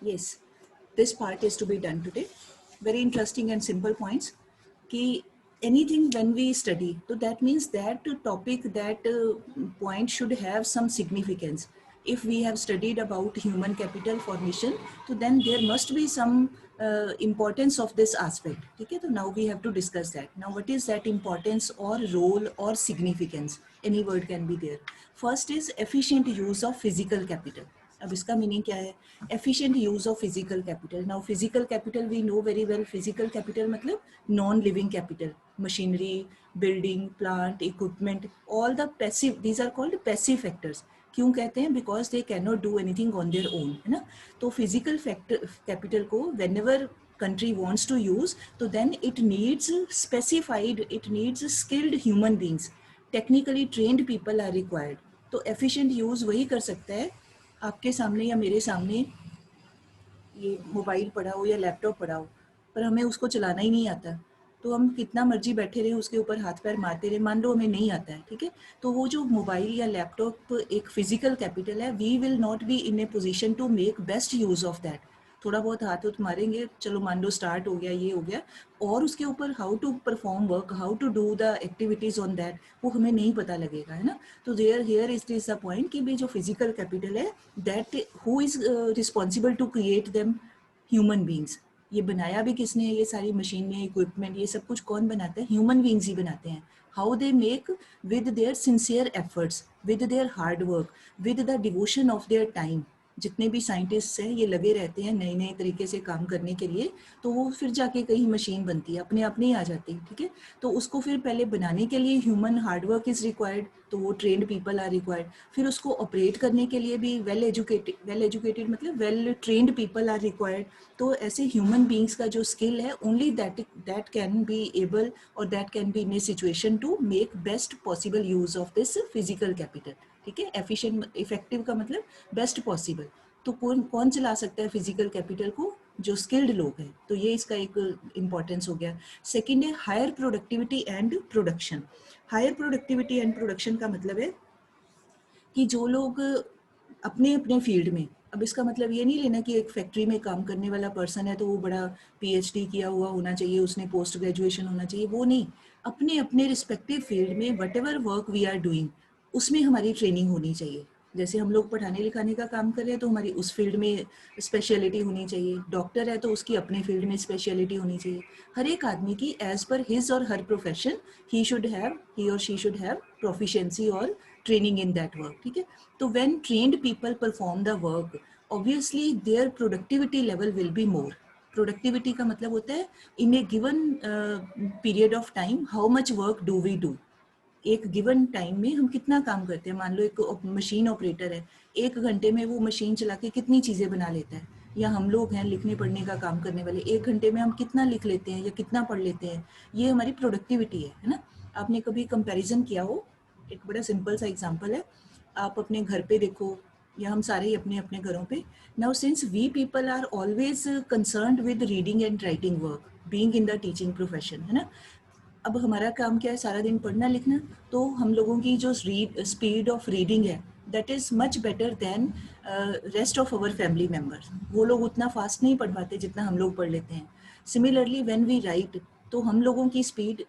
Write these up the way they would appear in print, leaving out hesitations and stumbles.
Yes, this part is to be done today. Very interesting and simple points. Ki anything when we study, so that means that topic, that point should have some significance. If we have studied about human capital formation, so then there must be some importance of this aspect. Okay, so now we have to discuss that. Now, what is that importance or role or significance? Any word can be there. First is efficient use of physical capital. अब इसका meaning क्या है? Efficient use of physical capital. Now physical capital we know very well. Physical capital मतलब non living capital, machinery, building, plant, equipment, all the passive, these are called passive factors. क्यों कहते हैं? Because they can not do anything on their own, है ना. तो physical factor capital को whenever country wants to use, so then it needs specified, it needs skilled human beings, technically trained people are required. तो efficient use वही कर सकता है. आपके सामने या मेरे सामने ये मोबाइल पड़ा हो या लैपटॉप पड़ा हो, पर हमें उसको चलाना ही नहीं आता, तो हम कितना मर्जी बैठे रहे उसके ऊपर हाथ पैर मारते रहे. मान लो हमें नहीं आता है, ठीक है, तो वो जो मोबाइल या लैपटॉप एक फिजिकल कैपिटल है, we will not be in a position to make best use of that. थोड़ा बहुत हाथ उठ मारेंगे, चलो मान लो स्टार्ट हो गया, ये हो गया, और उसके ऊपर how to perform work, how to do the activities on that, वो हमें नहीं पता लगेगा, है ना. तो there here is the point कि भाई जो फिजिकल कैपिटल है, that who is responsible to create them? Human beings. ये बनाया भी किसने है? ये सारी मशीनें, इक्विपमेंट, ये सब कुछ कौन बनाता है? ह्यूमन बींग्स ही बनाते हैं. How they make? With their sincere efforts, with their hard work, with the devotion of their time. जितने भी साइंटिस्ट हैं ये लगे रहते हैं नए नए तरीके से काम करने के लिए, तो वो फिर जाके कहीं मशीन बनती है, अपने आप नहीं आ जाती, ठीक है. तो उसको फिर पहले बनाने के लिए ह्यूमन हार्डवर्क इज रिक्वायर्ड, तो वो ट्रेंड पीपल आर रिक्वायर्ड. फिर उसको ऑपरेट करने के लिए भी वेल एजुकेटेड मतलब well trained people are required. तो ऐसे ह्यूमन बींग्स का जो स्किल है, only that can be able और that can be in a situation to make best possible use of this physical capital. ठीक है, एफिशिएंट, इफेक्टिव का मतलब बेस्ट पॉसिबल. तो कौन कौन चला सकता है फिजिकल कैपिटल को? जो स्किल्ड लोग हैं. तो ये इसका एक इम्पॉर्टेंस हो गया. सेकेंड है higher productivity and production. Higher productivity and production का मतलब है कि जो लोग अपने अपने फील्ड में, अब इसका मतलब ये नहीं लेना कि एक फैक्ट्री में काम करने वाला पर्सन है तो वो बड़ा पीएचडी किया हुआ होना चाहिए, उसने पोस्ट ग्रेजुएशन होना चाहिए, वो नहीं. अपने अपने रिस्पेक्टिव फील्ड में whatever work we are doing, उसमें हमारी ट्रेनिंग होनी चाहिए. जैसे हम लोग पढ़ाने लिखाने का काम कर रहे हैं तो हमारी उस फील्ड में स्पेशलिटी होनी चाहिए. डॉक्टर है तो उसकी अपने फील्ड में स्पेशलिटी होनी चाहिए. हर एक आदमी की एज पर हिज और हर प्रोफेशन ही और शी शुड हैव प्रोफिशिएंसी और ट्रेनिंग इन दैट वर्क. ठीक है. तो when trained people perform the work, obviously their productivity level will be more. Productivity का मतलब होता है in a given period of time how much work do we do. एक given time में हम कितना काम करते हैं. मान लो एक मशीन ऑपरेटर है, 1 घंटे में वो मशीन चला के कितनी चीज़ें बना लेता है. या हम लोग हैं लिखने पढ़ने का काम करने वाले, 1 घंटे में हम कितना लिख लेते हैं या कितना पढ़ लेते हैं. ये हमारी प्रोडक्टिविटी है ना. आपने कभी कंपैरिजन किया हो? एक बड़ा सिंपल सा एग्जांपल है. आप अपने घर पे देखो, या हम सारे ही अपने अपने घरों पे. Now since we people are always concerned with reading and writing work, being in the teaching profession, है ना. अब हमारा काम क्या है? सारा दिन पढ़ना लिखना. तो हम लोगों की जो स्पीड ऑफ रीडिंग है, that is much better than rest of our family members. वो लोग उतना फास्ट नहीं पढ़ पाते जितना हम लोग पढ़ लेते हैं. सिमिलरली व्हेन वी राइट, तो हम लोगों की स्पीड,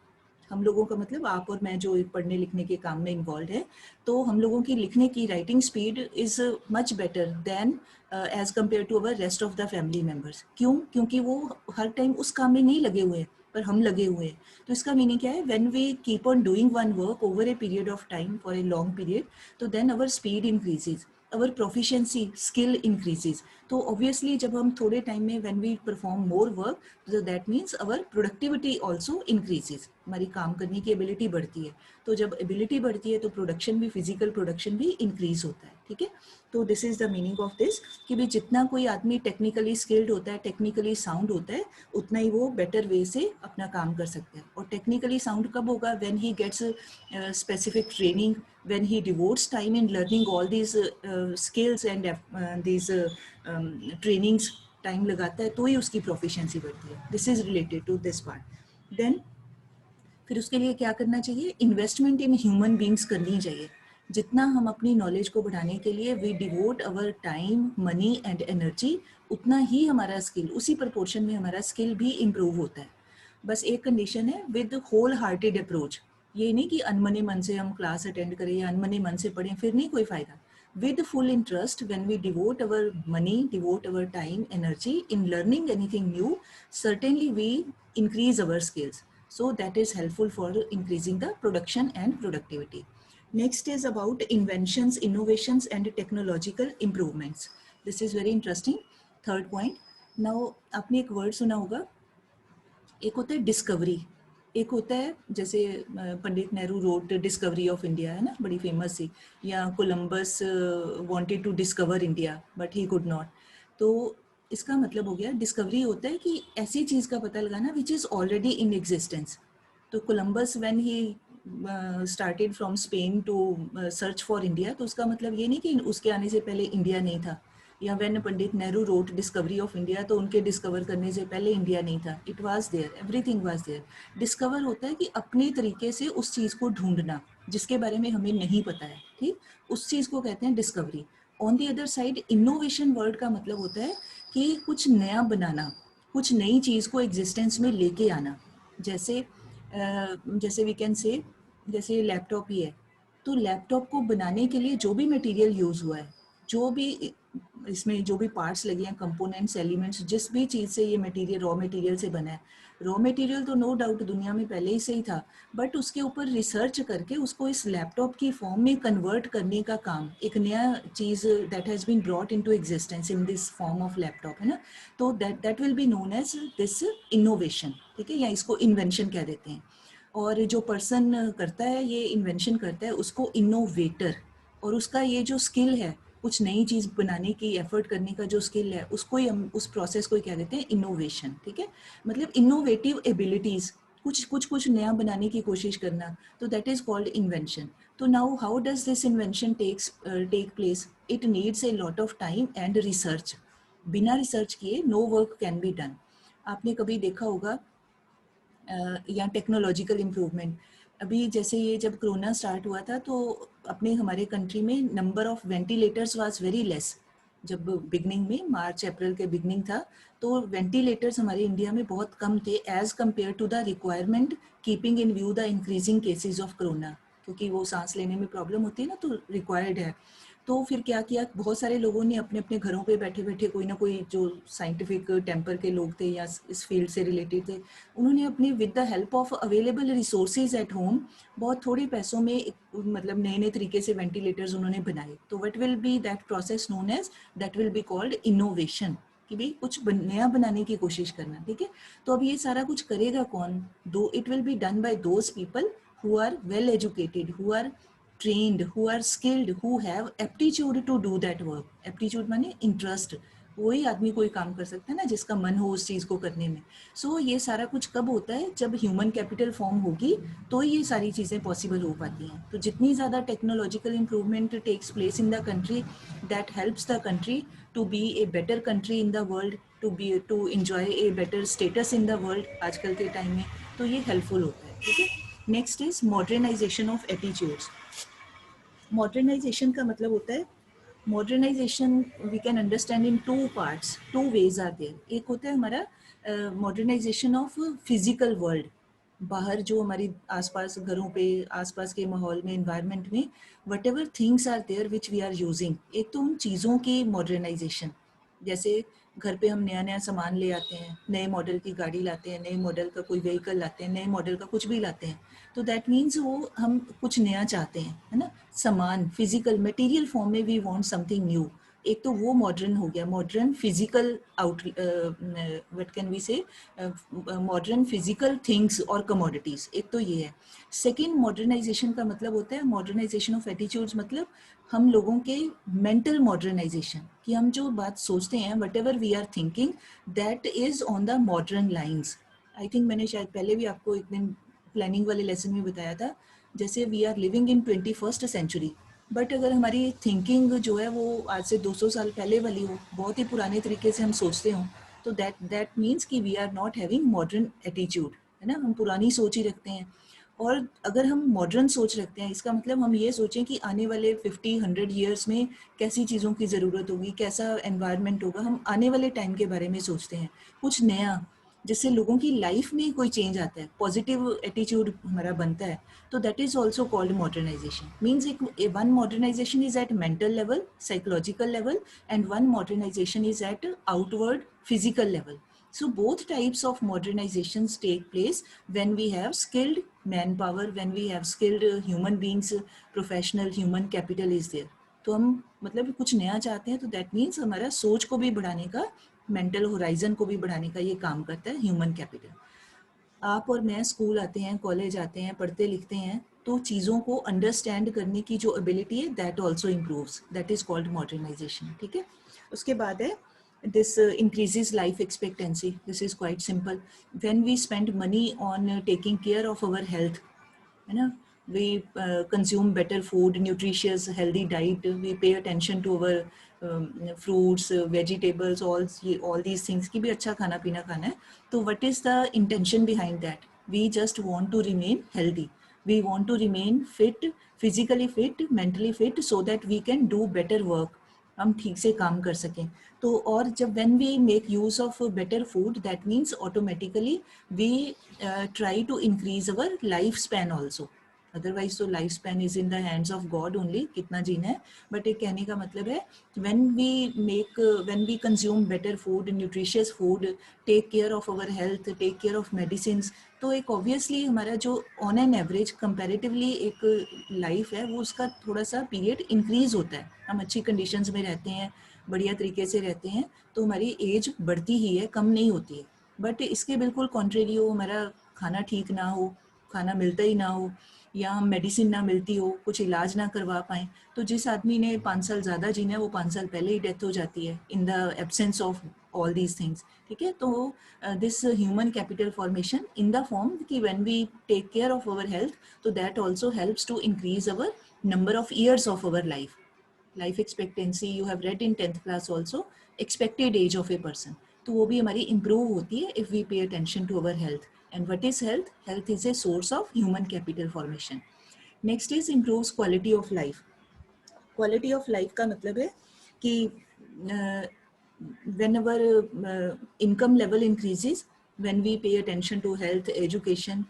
हम लोगों का मतलब आप और मैं जो पढ़ने लिखने के काम में इन्वॉल्व है, तो हम लोगों की लिखने की writing speed is much better than as compare to our rest of the family members. क्यों? क्योंकि वो हर टाइम उस काम में नहीं लगे हुए हैं, पर हम लगे हुए हैं. तो इसका मीनिंग क्या है? When we keep on doing one work over a period of time for a long period, तो then our speed increases, our proficiency skill increases. तो ऑब्वियसली जब हम थोड़े टाइम में when we perform more work, तो that means our productivity also increases. हमारी काम करने की एबिलिटी बढ़ती है. तो जब एबिलिटी बढ़ती है तो प्रोडक्शन भी, फिजिकल प्रोडक्शन भी इंक्रीज होता है. ठीक है. तो this is the meaning of this कि भाई जितना कोई आदमी टेक्निकली स्किल्ड होता है, टेक्निकली साउंड होता है, उतना ही वो बेटर वे से अपना काम कर सकता है. और टेक्निकली साउंड कब होगा? When he gets specific training, when he devotes time in learning all these skills and these trainings, time लगाता है, तो ही उसकी प्रोफिशिएंसी बढ़ती है. This is related to this part. Then फिर उसके लिए क्या करना चाहिए? इन्वेस्टमेंट इन ह्यूमन बींग्स करनी चाहिए. जितना हम अपनी नॉलेज को बढ़ाने के लिए we devote our time, money and energy उतना ही हमारा स्किल, उसी प्रपोर्शन में हमारा स्किल भी इम्प्रूव होता है। बस एक कंडीशन है, विद होल हार्टेड अप्रोच। ये नहीं कि अनमने मन से हम क्लास अटेंड करें या अनमने मन से पढ़ें, फिर नहीं कोई फायदा। With full interest, when we devote our money, devote our time, energy in learning anything new, certainly we increase our skills. So that is helpful for increasing the production and productivity. Next is about inventions, innovations and technological improvements. This is very interesting. Third point. Now, आपने एक word सुना होगा, एक होता है discovery, एक होता है जैसे Pandit Nehru wrote discovery of India, है ना, बड़ी फेमस थी, या Columbus wanted to discover India but he could not. तो इसका मतलब हो गया, डिस्कवरी होता है कि ऐसी चीज़ का पता लगाना which is already in existence. तो Columbus when he started from Spain to search for India, तो उसका मतलब ये नहीं कि उसके आने से पहले इंडिया नहीं था, या when Pandit Nehru wrote discovery of India, तो उनके डिस्कवर करने से पहले इंडिया नहीं था, it was there, everything was there. Discover होता है कि अपने तरीके से उस चीज़ को ढूंढना जिसके बारे में हमें नहीं पता है, ठीक, उस चीज़ को कहते हैं discovery. On the other side, innovation word का मतलब होता है कि कुछ नया बनाना, कुछ नई चीज़ को एग्जिस्टेंस में लेके आना। जैसे जैसे वी कैन से, जैसे लैपटॉप ही है, तो लैपटॉप को बनाने के लिए जो भी मटेरियल यूज़ हुआ है, जो भी इसमें जो भी पार्ट्स लगे हैं, कंपोनेंट्स, एलिमेंट्स, जिस भी चीज़ से ये मटेरियल रॉ मटेरियल से बना है, रॉ मटेरियल तो नो डाउट दुनिया में पहले ही से ही था, बट उसके ऊपर रिसर्च करके उसको इस लैपटॉप की फॉर्म में कन्वर्ट करने का काम, एक नया चीज़ that has been brought into existence in this form of laptop, है ना, तो that will be known as this innovation, ठीक है, या इसको इन्वेंशन कह देते हैं। और जो पर्सन करता है, ये इन्वेंशन करता है, उसको इनोवेटर, और उसका ये जो स्किल है, कुछ नई चीज़ बनाने की, एफर्ट करने का जो स्किल है, उसको ही हम, उस प्रोसेस को ही कह देते हैं इनोवेशन, ठीक है। मतलब इनोवेटिव एबिलिटीज़, कुछ नया बनाने की कोशिश करना, तो दैट इज़ कॉल्ड इन्वेंशन। तो now how does this invention take place? It needs a lot of time and research. बिना रिसर्च किए no work can be done. आपने कभी देखा होगा, या टेक्नोलॉजिकल इम्प्रूवमेंट, अभी जैसे ये जब कोरोना स्टार्ट हुआ था, तो अपने हमारे कंट्री में number of ventilators was very less. जब बिगनिंग में, मार्च अप्रैल के बिगनिंग था, तो वेंटिलेटर्स हमारे इंडिया में बहुत कम थे as compare to the requirement, keeping in view the increasing cases of corona, क्योंकि वो सांस लेने में प्रॉब्लम होती है ना, तो रिक्वायर्ड है। तो फिर क्या किया, बहुत सारे लोगों ने अपने अपने घरों पे बैठे बैठे, कोई ना कोई जो साइंटिफिक टेम्पर के लोग थे या इस फील्ड से रिलेटेड थे, उन्होंने अपने with the help of available resources at home, बहुत थोड़े पैसों में मतलब नए नए तरीके से वेंटिलेटर्स उन्होंने बनाए। तो what will be that process known as, that will be called innovation, कि भाई कुछ नया बनाने की कोशिश करना, ठीक है। तो अब ये सारा कुछ करेगा कौन? दो, it will be done by those people who are well educated, who are trained, who are skilled, who have aptitude to do that work. Aptitude माने इंटरेस्ट, वही आदमी कोई काम कर सकता है ना जिसका मन हो उस चीज़ को करने में। सो ये सारा कुछ कब होता है? जब ह्यूमन कैपिटल फॉर्म होगी, तो ये सारी चीज़ें पॉसिबल हो पाती हैं। तो जितनी ज़्यादा technological improvement takes place in the country, that helps the country to be a better country in the world, to enjoy a better status in the world आजकल के टाइम में। तो ये हेल्पफुल होता है, ठीक है। Next is modernization of attitudes. Modernization का मतलब होता है, modernization we can understand in two parts, two ways are there. एक होता है हमारा मॉडर्नाइजेशन ऑफ फिजिकल वर्ल्ड, बाहर जो हमारी आसपास घरों पे, आसपास के माहौल में, इन्वायरमेंट में, whatever things are there which we are using, एक तो उन चीज़ों की मॉडर्नाइजेशन, जैसे घर पे हम नया नया सामान ले आते हैं, नए मॉडल की गाड़ी लाते हैं, नए मॉडल का कोई व्हीकल लाते हैं, नए मॉडल का कुछ भी लाते हैं, तो दैट मीन्स वो हम कुछ नया चाहते हैं, है ना, सामान फिजिकल मटेरियल फॉर्म में वी वांट समथिंग न्यू। एक तो वो मॉडर्न हो गया, modern physical out, what can we say, modern physical things और कमोडिटीज, एक तो ये है। सेकेंड, मॉडर्नाइजेशन का मतलब होता है मॉडर्नाइजेशन ऑफ एटीट्यूड्स, मतलब हम लोगों के मेंटल मॉडर्नाइजेशन, कि हम जो बात सोचते हैं, whatever we are thinking, that is on the modern lines. I think मैंने शायद पहले भी आपको एक दिन प्लानिंग वाले लेसन में बताया था, जैसे we are living in 21st century, but अगर हमारी थिंकिंग जो है वो आज से 200 साल पहले वाली हो, बहुत ही पुराने तरीके से हम सोचते हों, तो दैट मीन्स कि we are not having modern attitude, है ना, हम पुरानी सोच ही रखते हैं। और अगर हम मॉडर्न सोच रखते हैं, इसका मतलब हम ये सोचें कि आने वाले 50-100 ईयर्स में कैसी चीज़ों की ज़रूरत होगी, कैसा एनवायरनमेंट होगा, हम आने वाले टाइम के बारे में सोचते हैं, कुछ नया, जिससे लोगों की लाइफ में कोई चेंज आता है, पॉजिटिव एटीट्यूड हमारा बनता है, तो that is also called modernisation. Means एक one modernisation is at mental level, psychological level, and one modernisation is at outward physical level. So both types of modernizations take place when we have skilled manpower, when we have skilled human beings, professional human capital is there. तो हम मतलब कुछ नया चाहते हैं, तो that means हमारा सोच को भी बढ़ाने का, मेंटल होराइजन को भी बढ़ाने का ये काम करता है ह्यूमन कैपिटल. आप और मैं स्कूल आते हैं, कॉलेज आते हैं, पढ़ते लिखते हैं, तो चीज़ों को अंडरस्टैंड करने की जो एबिलिटी है that also improves, that is called modernization. ठीक है. उसके बाद है this increases life expectancy. This is quite simple. When we spend money on taking care of our health, है ना, we consume better food, nutritious healthy diet, we pay attention to our fruits, vegetables, all these things कि भी अच्छा खाना पीना खाना है. तो what is the intention behind that? We just want to remain healthy, we want to remain fit, physically fit, mentally fit, so that we can do better work, हम ठीक से काम कर सकें. तो और जब when we make use of better food, that means automatically we try to increase our lifespan also. Otherwise तो life span is in the hands of God only, कितना जीना है. बट एक कहने का मतलब है when we consume better food, nutritious food, take care of our health, take care of medicine, तो एक ऑब्वियसली हमारा जो ऑन एन एवरेज कंपैरेटिवली एक लाइफ है वो उसका थोड़ा सा पीरियड इंक्रीज होता है. हम अच्छी कंडीशंस में रहते हैं, बढ़िया तरीके से रहते हैं, तो हमारी एज बढ़ती ही है, कम नहीं होती है. बट इसके बिल्कुल कॉन्ट्रेरी हो, हमारा खाना ठीक ना हो, खाना मिलता ही ना हो, या हम मेडिसिन ना मिलती हो, कुछ इलाज ना करवा पाएँ, तो जिस आदमी ने 5 साल ज़्यादा जीना है वो 5 साल पहले ही डेथ हो जाती है in the absence of all these things. ठीक है. तो this human capital formation in the form कि when we take care of our health, तो that also helps to increase our number of years of our life. Life expectancy you have read in 10th class also, expected age of a person, तो वो भी हमारी improve होती है if we pay attention to our health. And what is health? Health is a source of human capital formation. Next is improves quality of life. Quality of life का मतलब है कि whenever income level increases, when we pay attention to health, education,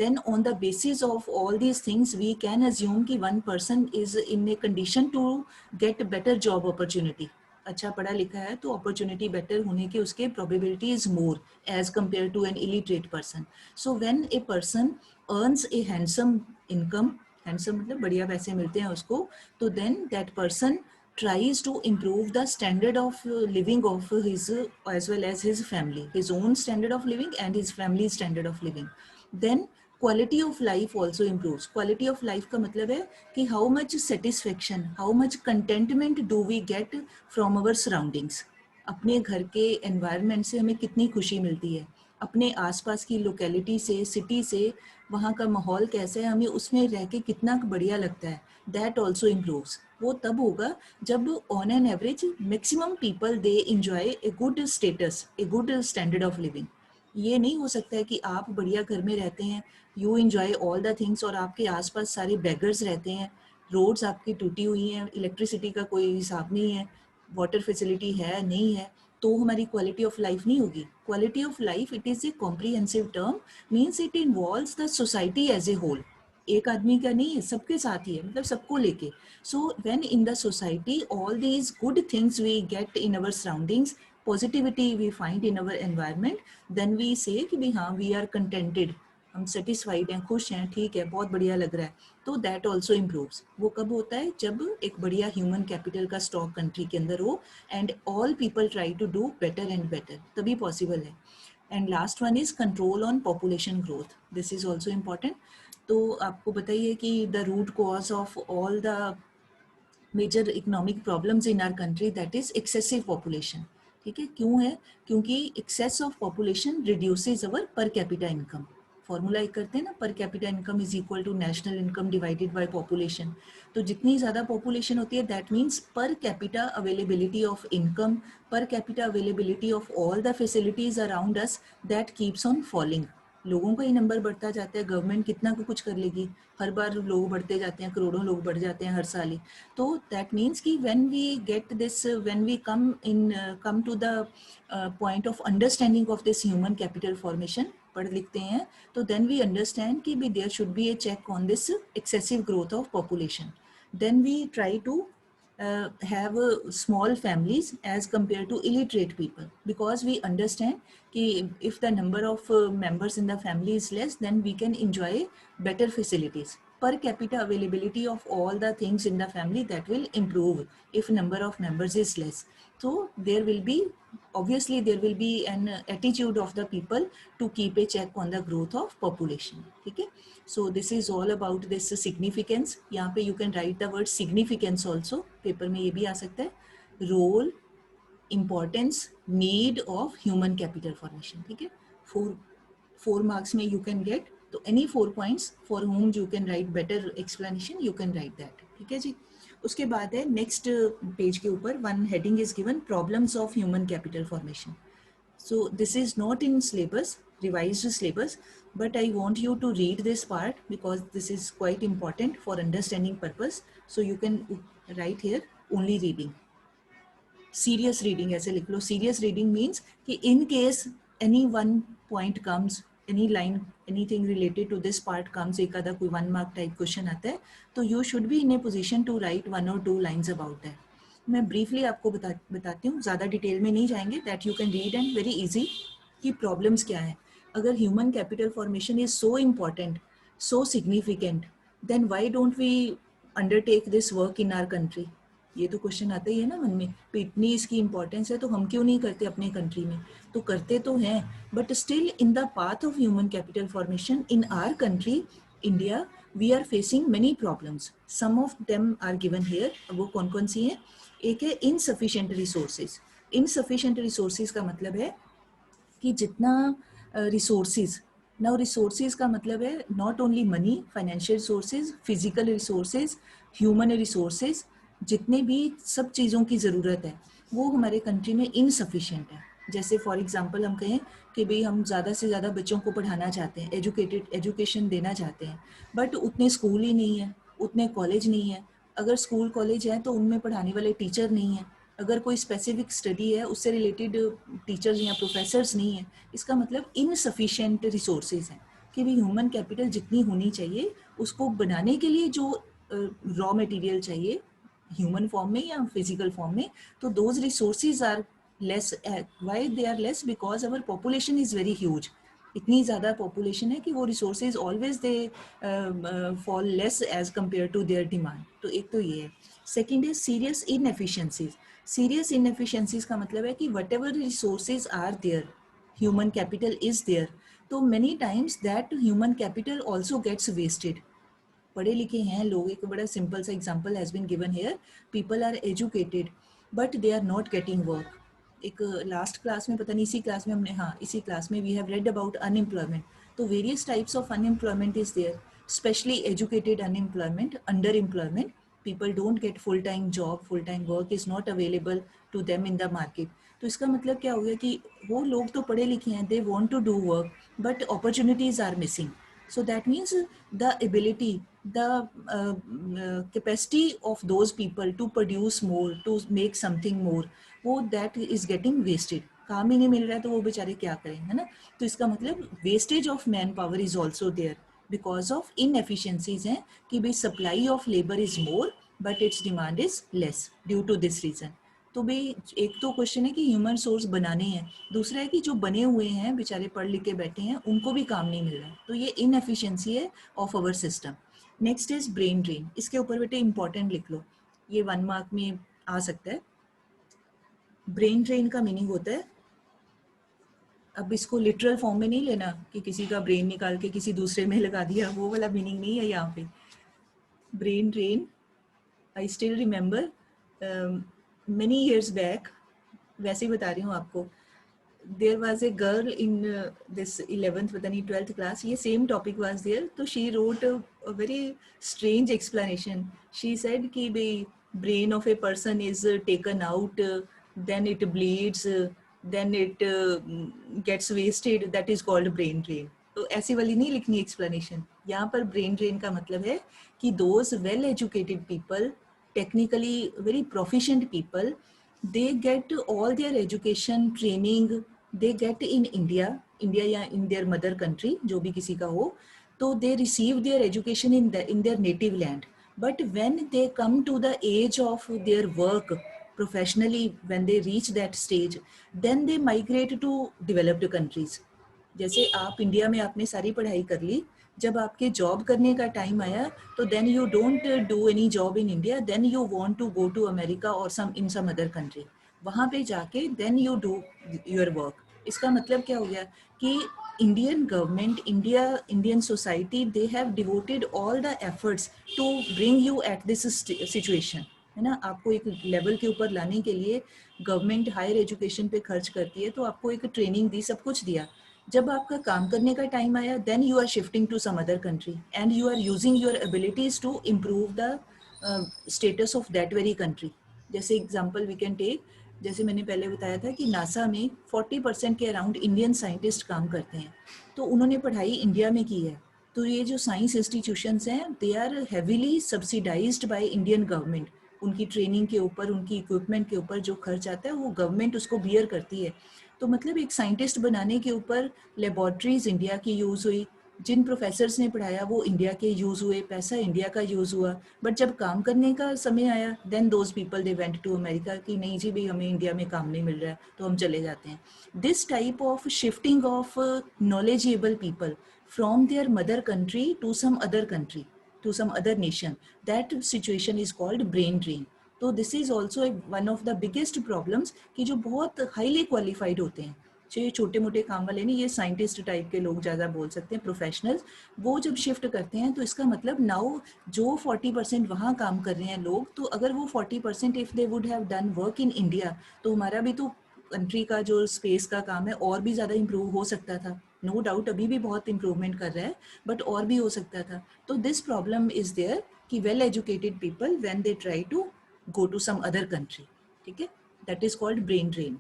then on the basis of all these things we can assume कि one person is in a condition to get better job opportunity. अच्छा पढ़ा लिखा है तो opportunity better होने की उसके probability is more as compare to an illiterate person. So when a person earns a handsome income, handsome मतलब बढ़िया पैसे मिलते हैं उसको, तो then that person tries to improve the standard of living of his as well as his family, his own standard of living and his family's standard of living. Then quality of life also improves. Quality of life का मतलब है कि how much satisfaction, how much contentment do we get from our surroundings. अपने घर के environment से हमें कितनी खुशी मिलती है, अपने आसपास की लोकेलिटी से, सिटी से, वहाँ का माहौल कैसा है, हमें उसमें रह के कितना बढ़िया लगता है, दैट ऑल्सो इम्प्रूव्स. वो तब होगा जब on an average maximum people they enjoy a good status, a good standard of living. ये नहीं हो सकता है कि आप बढ़िया घर में रहते हैं, you enjoy all the things, और आपके आसपास सारे बेगर्स रहते हैं, रोड्स आपकी टूटी हुई हैं, इलेक्ट्रिसिटी का कोई हिसाब नहीं है, वाटर फैसिलिटी है नहीं है, तो हमारी क्वालिटी ऑफ लाइफ नहीं होगी. Quality of life it is a comprehensive term, means it involves the society as a whole. एक आदमी का नहीं है, सबके साथ ही है, मतलब सबको लेके. So when in the society all these good things we get in our surroundings, positivity we find in our environment, then we say कि भाई हाँ वी आर कंटेंटेड, हम सेटिस्फाइड हैं, खुश हैं, ठीक है, बहुत बढ़िया लग रहा है. तो दैट ऑल्सो इम्प्रूव्स. वो कब होता है? जब एक बढ़िया ह्यूमन कैपिटल का स्टॉक कंट्री के अंदर हो and all people try to do better and better, तभी पॉसिबल है. And last one is control on population growth. This is also important. तो आपको बताइए कि the root cause of all the major economic problems in our country that is excessive population. ठीक है. क्यों है? क्योंकि excess of population reduces our per capita income. Formula एक करते हैं ना, per capita income is equal to national income divided by population. तो जितनी ज़्यादा पॉपुलेशन होती है that means per capita availability of income, per capita availability of all the facilities around us, that keeps on falling. लोगों का ही number बढ़ता जाता है, गवर्नमेंट कितना कुछ कर लेगी, हर बार लोग बढ़ते जाते हैं, करोड़ों लोग बढ़ जाते हैं हर साल ही। तो दैट मीन्स कि when we get this, when we come to the point of understanding of this human capital formation, पढ़ लिखते हैं, तो देन वी अंडरस्टैंड कि भी there should be a check on this excessive growth of population. Then we try to have small families as compared to illiterate people, because we understand कि if the number of members in the family is less, then we can enjoy better facilities. Per capita availability of all the things in the family, that will improve if number of members is less. So there will be, obviously there will be an attitude of the people to keep a check on the growth of population. ठीक है. So this is all about this significance. यहाँ पे you can write the word significance also. Paper में ये भी आ सकता है. Role, importance, need of human capital formation. ठीक है. Four marks में you can get. तो any 4 points for whom you can write better explanation, you can write that. ठीक है जी. उसके बाद है next page के ऊपर one heading is given, problems of human capital formation. So this is not in syllabus, revised syllabus, but I want you to read this part because this is quite important for understanding purpose. So you can write here only reading. Serious reading ऐसे लिख लो. Serious reading means कि in case any one point comes, any line, anything related to this part comes, एक आधा कोई 1 mark type question आता है, तो you should be in a position to write 1 or 2 lines about that. मैं briefly आपको बताती हूँ, ज़्यादा डिटेल में नहीं जाएंगे. That you can read and very easy कि problems क्या है. अगर human capital formation is so important, so significant, then why don't we undertake this work in our country? ये तो क्वेश्चन आता ही है ना मन में, इतनी इसकी इंपॉर्टेंस है तो हम क्यों नहीं करते अपने कंट्री में. तो करते तो हैं, but still in the path of human capital formation in our country India we are facing many problems. Some of them are given here. वो कौन कौन सी हैं? एक है इनसफिशिएंट रिसोर्सेज. इनसफिशिएंट रिसोर्सेज का मतलब है कि जितना रिसोर्सेज, नाउ रिसोर्सेज का मतलब है not only money, financial resources, physical resources, human resources, जितने भी सब चीज़ों की ज़रूरत है वो हमारे कंट्री में इनसफिशिएंट है. जैसे फॉर एग्जांपल हम कहें कि भाई हम ज़्यादा से ज़्यादा बच्चों को पढ़ाना चाहते हैं, एजुकेशन देना चाहते हैं, बट उतने स्कूल ही नहीं है, उतने कॉलेज नहीं है. अगर स्कूल कॉलेज है तो उनमें पढ़ाने वाले टीचर नहीं हैं. अगर कोई स्पेसिफिक स्टडी है उससे रिलेटेड टीचर्स या प्रोफेसर्स नहीं है. इसका मतलब इनसफिशिएंट रिसोर्सेज हैं कि भी ह्यूमन कैपिटल जितनी होनी चाहिए उसको बनाने के लिए जो रॉ मटेरियल चाहिए ह्यूमन फॉर्म में या फिजिकल फॉर्म में, तो those resources are less. Why they are less? Because our population is very huge. इतनी ज़्यादा पॉपुलेशन है कि वो resources always they fall less as compare to their demand. तो एक तो ये है. Second is serious inefficiencies. Serious inefficiencies का मतलब है कि whatever resources are there, human capital is there, तो many times that human capital also gets wasted. पढ़े लिखे हैं लोग, एक बड़ा सिंपल सा example has been given here. People are educated but they are not getting work. एक last class में, पता नहीं इसी क्लास में हमने, हाँ इसी क्लास में we have read about unemployment. तो various types of unemployment is there, specially educated unemployment, under employment. people don't get full time job, full time work is not available to them in the market. तो इसका मतलब क्या हो गया कि वो लोग तो पढ़े लिखे हैं, they want to do work but opportunities are missing. So that means the ability, the capacity of those people to produce more, to make something more, वो that is getting wasted. काम ही नहीं मिल रहा है तो वो बेचारे क्या करें, है ना. तो इसका मतलब wastage of man power is also there because of inefficiencies हैं कि भाई supply of labour is more but its demand is less due to this reason. तो भाई एक तो क्वेश्चन है कि ह्यूमन सोर्स बनाने हैं, दूसरा है कि जो बने हुए हैं बेचारे पढ़ लिख के बैठे हैं उनको भी काम नहीं मिल रहा है. तो ये इनएफिशिएंसी है of our system. Next is brain drain. इसके ऊपर बेटे इंपॉर्टेंट लिख लो, ये 1 मार्क में आ सकता है. ब्रेन ड्रेन का मीनिंग होता है, अब इसको लिटरल फॉर्म में नहीं लेना कि किसी का ब्रेन निकाल के किसी दूसरे में लगा दिया, वो वाला मीनिंग नहीं है यहाँ पे. Brain drain, I still remember many years back, वैसे ही बता रही हूँ आपको, there was a girl in this 11th पता नहीं 12th class, ये same topic was there, तो she wrote a very strange explanation. She said कि भाई brain of a person is taken out, then it bleeds, then it gets wasted, that is called brain drain. तो ऐसी वाली नहीं लिखनी explanation. यहाँ पर ब्रेन ड्रेन का मतलब है कि those well educated people, technically very proficient people, they get all their education training they get in India या in their mother country, जो भी किसी का हो, तो they receive their education in their native land. But when they come to the age of their work professionally, when they reach that stage, then they migrate to developed countries. जैसे आप India में आपने सारी पढ़ाई कर ली, जब आपके job करने का टाइम आया तो then you don't do any job in India, then you want to go to America और सम अदर कंट्री, वहाँ पे जाके then you do your work. इसका मतलब क्या हो गया कि Indian government, Indian society, they have devoted all the efforts to bring you at this situation, है ना। आपको एक लेवल के ऊपर लाने के लिए गवर्नमेंट हायर एजुकेशन पे खर्च करती है, तो आपको एक ट्रेनिंग दी, सब कुछ दिया। जब आपका काम करने का टाइम आया, then you are shifting to some other country and you are using your abilities to improve the status of that very country. जैसे एग्जाम्पल वी कैन टेक, जैसे मैंने पहले बताया था कि नासा में 40% के अराउंड इंडियन साइंटिस्ट काम करते हैं, तो उन्होंने पढ़ाई इंडिया में की है। तो ये जो साइंस इंस्टीट्यूशंस हैं, they are heavily subsidized by Indian government. उनकी ट्रेनिंग के ऊपर, उनकी इक्विपमेंट के ऊपर जो खर्च आता है, वो गवर्नमेंट उसको बियर करती है। तो मतलब एक साइंटिस्ट बनाने के ऊपर लेबॉर्ट्रीज इंडिया की यूज़ हुई, जिन प्रोफेसर्स ने पढ़ाया वो इंडिया के यूज़ हुए, पैसा इंडिया का यूज़ हुआ। बट जब काम करने का समय आया, then those people they went to America कि नहीं जी भाई, हमें इंडिया में काम नहीं मिल रहा है, तो हम चले जाते हैं। This type of shifting of knowledgeable people from their mother country to some other country, to some other nation, that situation is called brain drain. तो this is also one of the biggest problems कि जो बहुत highly qualified होते हैं, ये छोटे मोटे काम वाले नहीं, ये साइंटिस्ट टाइप के लोग ज़्यादा बोल सकते हैं, प्रोफेशनल्स, वो जब शिफ्ट करते हैं तो इसका मतलब नाउ जो 40% वहाँ काम कर रहे हैं लोग, तो अगर वो 40% if they would have done work in India, तो हमारा भी तो कंट्री का जो स्पेस का काम है और भी ज़्यादा इम्प्रूव हो सकता था। नो डाउट अभी भी बहुत इम्प्रूवमेंट कर रहा है, बट और भी हो सकता था। तो दिस प्रॉब्लम इज़ देयर कि well educated people when they try to go to some other country, ठीक है, that is called brain drain.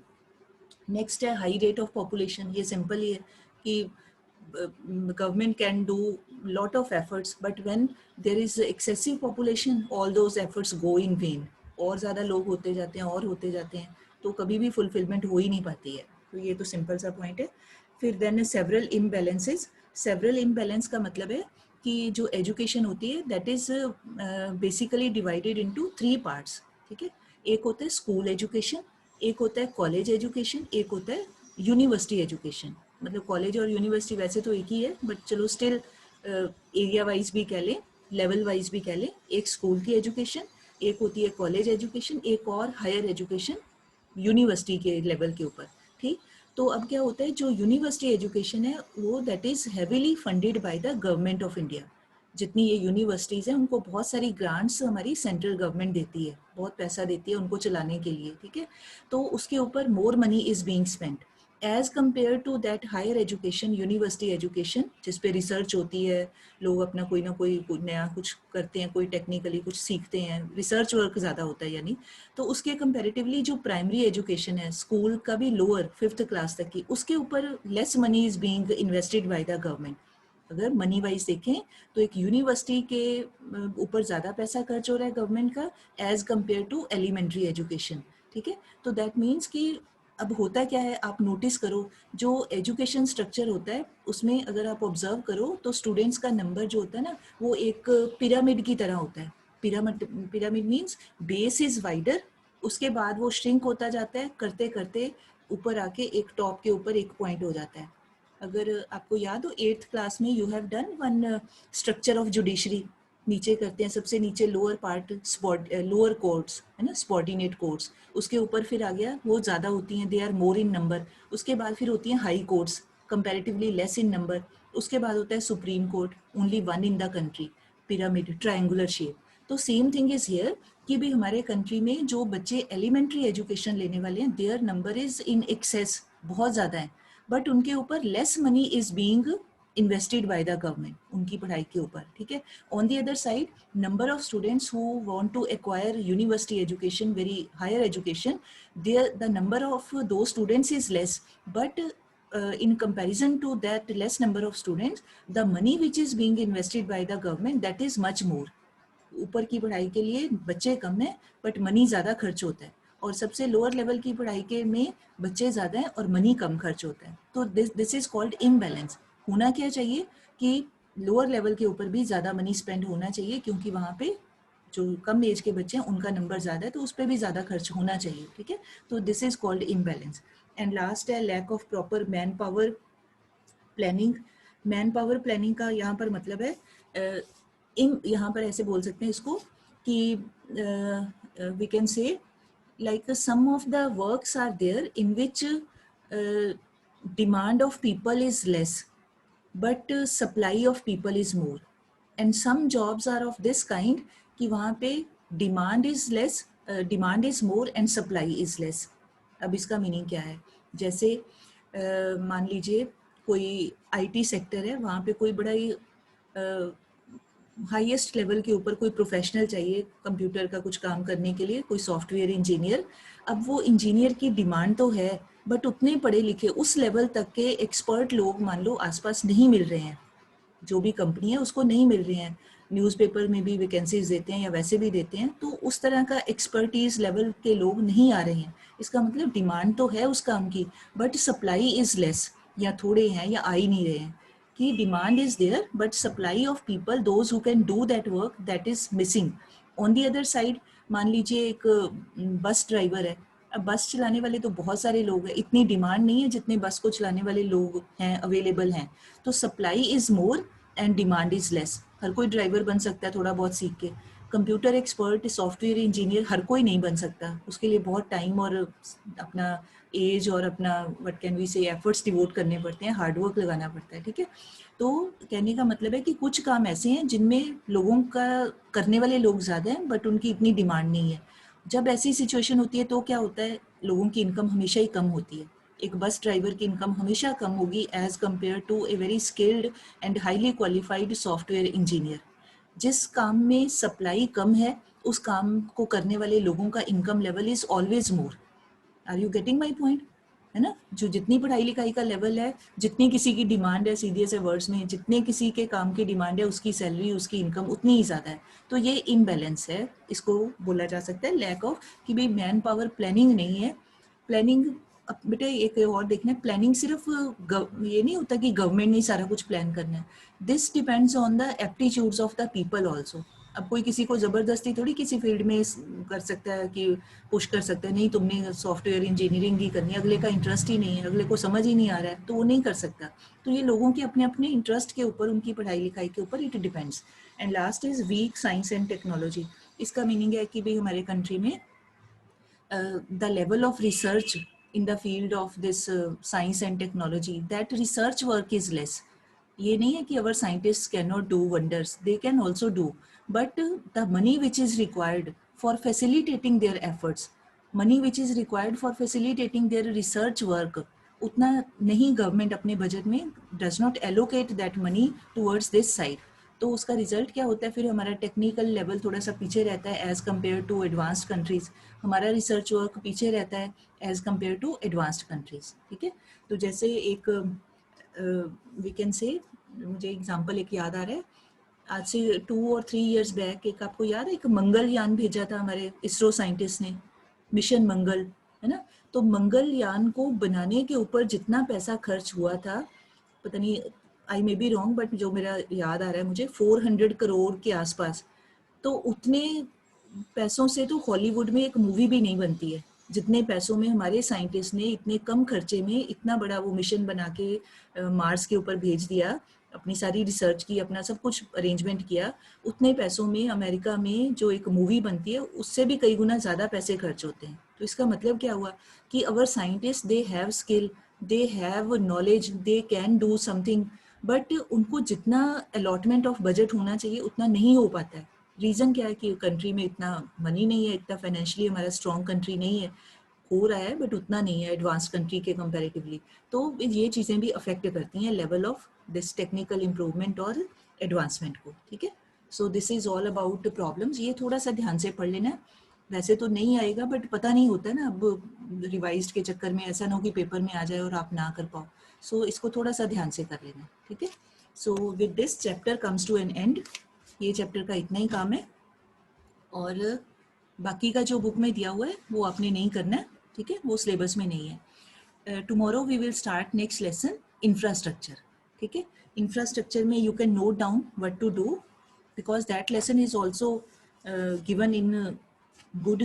Next है हाई रेट ऑफ पॉपुलेशन। ये सिंपल ही है कि government can do lot of efforts, but when there is excessive population, all those efforts go in vain. और ज़्यादा लोग होते जाते हैं और होते जाते हैं, तो कभी भी फुलफिलमेंट हो ही नहीं पाती है। तो ये तो सिंपल सा पॉइंट है। फिर then several imbalances. Several imbalance का मतलब है कि जो एजुकेशन होती है that is basically divided into 3 parts, ठीक है। एक होता है स्कूल एजुकेशन, एक होता है कॉलेज एजुकेशन, एक होता है यूनिवर्सिटी एजुकेशन। मतलब कॉलेज और यूनिवर्सिटी वैसे तो एक ही है, बट चलो स्टिल एरिया वाइज भी कह लें, लेवल वाइज भी कह लें। एक स्कूल की एजुकेशन, एक होती है कॉलेज एजुकेशन, एक और हायर एजुकेशन यूनिवर्सिटी के लेवल के ऊपर, ठीक। तो अब क्या होता है, जो यूनिवर्सिटी एजुकेशन है वो that is heavily funded by the government of India. जितनी ये यूनिवर्सिटीज़ हैं उनको बहुत सारी ग्रांट्स हमारी सेंट्रल गवर्नमेंट देती है, बहुत पैसा देती है उनको चलाने के लिए, ठीक है। तो उसके ऊपर more money is being spent as compare to that higher education, university education, जिस पे रिसर्च होती है, लोग अपना कोई ना कोई नया कुछ करते हैं, कोई टेक्निकली कुछ सीखते हैं, रिसर्च वर्क ज़्यादा होता है यानी। तो उसके कंपैरेटिवली जो प्राइमरी एजुकेशन है, स्कूल का भी लोअर 5th क्लास तक की, उसके ऊपर less money is being invested by the government. अगर मनी वाइज देखें तो एक यूनिवर्सिटी के ऊपर ज़्यादा पैसा खर्च हो रहा है गवर्नमेंट का as compare to elementary education, ठीक है। तो दैट मीन्स कि अब होता क्या है, आप नोटिस करो, जो एजुकेशन स्ट्रक्चर होता है उसमें अगर आप ऑब्जर्व करो तो स्टूडेंट्स का नंबर जो होता है ना, वो एक पिरामिड की तरह होता है। Pyramid means base is wider, उसके बाद वो श्रिंक होता जाता है, करते करते ऊपर आके एक टॉप के ऊपर एक पॉइंट हो जाता है। अगर आपको याद हो 8th क्लास में you have done one structure of judiciary, नीचे करते हैं सबसे नीचे लोअर पार्ट, लोअर कोर्ट्स, है ना, सबॉर्डिनेट कोर्ट्स, उसके ऊपर फिर आ गया वो ज़्यादा होती हैं, they are more in number. उसके बाद फिर होती हैं high courts, comparatively less in number. उसके बाद होता है supreme court, only one in the country, pyramid, triangular shape. तो सेम थिंग इज हियर कि भी हमारे कंट्री में जो बच्चे एलिमेंट्री एजुकेशन लेने वाले हैं, their number is in excess, बहुत ज़्यादा है, बट उनके ऊपर less money is being invested by the government उनकी पढ़ाई के ऊपर, ठीक है। On the other side, number of students who want to acquire university education, very higher education, their the number of though students is less, but in comparison to that less number of students, the money which is being invested by the government, that is much more. ऊपर की पढ़ाई के लिए बच्चे कम हैं but money ज़्यादा खर्च होता है, और सबसे लोअर लेवल की पढ़ाई के में बच्चे ज़्यादा हैं और मनी कम खर्च होता है. तो दिस इज़ कॉल्ड इम्बैलेंस. होना क्या चाहिए कि लोअर लेवल के ऊपर भी ज़्यादा मनी स्पेंड होना चाहिए, क्योंकि वहाँ पे जो कम एज के बच्चे हैं उनका नंबर ज़्यादा है, तो उस पर भी ज़्यादा खर्च होना चाहिए. ठीक है, तो this is called imbalance. And last है lack of proper man power planning. Man power planning का यहाँ पर मतलब है यहाँ पर ऐसे बोल सकते हैं इसको कि we can say like some of the works are there in which demand of people is less but supply of people is more, and some jobs are of this kind कि वहाँ पे demand is less, demand is more and supply is less. अब इसका meaning क्या है? जैसे मान लीजिए कोई IT सेक्टर है, वहाँ पे कोई बड़ा ही हाईएस्ट लेवल के ऊपर कोई प्रोफेशनल चाहिए कंप्यूटर का कुछ काम करने के लिए, कोई सॉफ्टवेयर इंजीनियर. अब वो इंजीनियर की डिमांड तो है बट उतने पढ़े लिखे उस लेवल तक के एक्सपर्ट लोग मान लो आसपास नहीं मिल रहे हैं, जो भी कंपनी है उसको नहीं मिल रहे हैं. न्यूज़पेपर में भी वैकेंसीज देते हैं या वैसे भी देते हैं, तो उस तरह का एक्सपर्टीज लेवल के लोग नहीं आ रहे हैं. इसका मतलब डिमांड तो है उस काम की बट सप्लाई इज लेस, या थोड़े हैं या आ ही नहीं रहे हैं. कि demand is there but supply of people those who can do that work that is missing. On the other side मान लीजिए एक बस ड्राइवर है. अब बस चलाने वाले तो बहुत सारे लोग हैं, इतनी डिमांड नहीं है जितने बस को चलाने वाले लोग हैं अवेलेबल हैं. तो supply is more and demand is less. हर कोई ड्राइवर बन सकता है थोड़ा बहुत सीख के. कंप्यूटर एक्सपर्ट सॉफ्टवेयर इंजीनियर हर कोई नहीं बन सकता, उसके लिए बहुत टाइम और अपना एज और अपना व्हाट कैन वी से एफर्ट्स डिवोट करने पड़ते हैं, हार्डवर्क लगाना पड़ता है. ठीक है, तो कहने का मतलब है कि कुछ काम ऐसे हैं जिनमें लोगों का करने वाले लोग ज़्यादा हैं बट उनकी इतनी डिमांड नहीं है. जब ऐसी सिचुएशन होती है तो क्या होता है, लोगों की इनकम हमेशा ही कम होती है. एक बस ड्राइवर की इनकम हमेशा कम होगी as compare to a very skilled and highly qualified software engineer. जिस काम में सप्लाई कम है उस काम को करने वाले लोगों का income level is always more. Are you getting my point? है ना, जो जितनी पढ़ाई लिखाई का लेवल है, जितनी किसी की डिमांड है, सीधे से वर्ड्स में जितने किसी के काम की डिमांड है उसकी सैलरी उसकी इनकम उतनी ही ज़्यादा है. तो ये इम्बैलेंस है, इसको बोला जा सकता है लैक ऑफ, कि भाई मैन पावर प्लानिंग नहीं है. प्लानिंग, अब बेटे एक और देखना है, प्लानिंग सिर्फ ये नहीं होता कि गवर्नमेंट ने सारा कुछ प्लान करना है. This depends on the aptitudes of the people also. अब कोई किसी को ज़बरदस्ती थोड़ी किसी फील्ड में कर सकता है कि पुश कर सकता है, नहीं तुमने सॉफ्टवेयर इंजीनियरिंग ही करनी है, अगले का इंटरेस्ट ही नहीं है, अगले को समझ ही नहीं आ रहा है, तो वो नहीं कर सकता. तो ये लोगों के अपने अपने इंटरेस्ट के ऊपर, उनकी पढ़ाई लिखाई के ऊपर it depends. And last is weak science and technology. इसका मीनिंग है कि भाई हमारे कंट्री में the level of research in the field of this science and technology, that research work is less. ये नहीं है कि our scientists cannot do wonders, they can also do, but the money which is required for facilitating their efforts, money which is required for facilitating their research work, उतना नहीं government अपने budget में does not allocate that money towards this side. तो उसका result क्या होता है, फिर हमारा टेक्निकल लेवल थोड़ा सा पीछे रहता है as compare to advanced countries. हमारा रिसर्च वर्क पीछे रहता है as compare to advanced countries. ठीक है, तो जैसे एक वी कैन से, मुझे एग्जांपल एक याद आ रहा है, आज से 2 और 3 इयर्स बैक एक आपको याद है, एक मंगलयान भेजा था हमारे इसरो साइंटिस्ट ने, मिशन मंगल, है ना. तो मंगलयान को बनाने के ऊपर जितना पैसा खर्च हुआ था, पता नहीं, आई मे बी रॉन्ग बट जो मेरा याद आ रहा है मुझे 400 करोड़ के आसपास. तो उतने पैसों से तो हॉलीवुड में एक मूवी भी नहीं बनती है, जितने पैसों में हमारे साइंटिस्ट ने इतने कम खर्चे में इतना बड़ा वो मिशन बना के मार्स के ऊपर भेज दिया, अपनी सारी रिसर्च की, अपना सब कुछ अरेंजमेंट किया. उतने पैसों में अमेरिका में जो एक मूवी बनती है उससे भी कई गुना ज़्यादा पैसे खर्च होते हैं. तो इसका मतलब क्या हुआ कि our scientist they have skill, they have knowledge, they can do something, but उनको जितना अलॉटमेंट ऑफ बजट होना चाहिए उतना नहीं हो पाता है. रीज़न क्या है कि कंट्री में इतना मनी नहीं है, इतना फाइनेंशियली हमारा स्ट्रॉन्ग कंट्री नहीं है. हो रहा है बट उतना नहीं है एडवांस कंट्री के कंपैरेटिवली. तो ये चीज़ें भी अफेक्ट करती हैं level of this technical improvement और एडवांसमेंट को. ठीक है, so this is all about problems. ये थोड़ा सा ध्यान से पढ़ लेना. वैसे तो नहीं आएगा, बट पता नहीं होता है ना, अब रिवाइज्ड के चक्कर में ऐसा ना हो कि पेपर में आ जाए और आप ना कर पाओ। सो इसको थोड़ा सा ध्यान से कर लेना, ठीक है। So with this chapter comes to an end. ये चैप्टर का इतना ही काम है, और बाकी का जो बुक में दिया हुआ है वो आपने नहीं करना है, ठीक है, वो सिलेबस में नहीं है। Tomorrow we will start next lesson infrastructure, ठीक है। इंफ्रास्ट्रक्चर में you can note down what to do, because that lesson is also given in good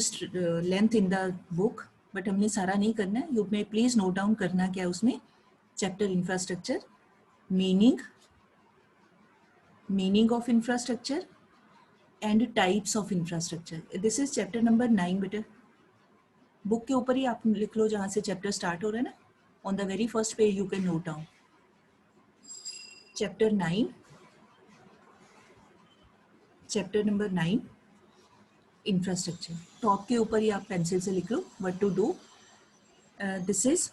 length in the book, but हमने सारा नहीं करना है। You may please note down करना क्या उसमें, chapter infrastructure, meaning of infrastructure and types of infrastructure. This is chapter number 9 बेटा। Book के ऊपर ही आप लिख लो जहाँ से चैप्टर स्टार्ट हो रहा है ना, on the very first page you can note down chapter 9, chapter number 9 infrastructure. Top के ऊपर ही आप पेंसिल से लिख लो what to do. This is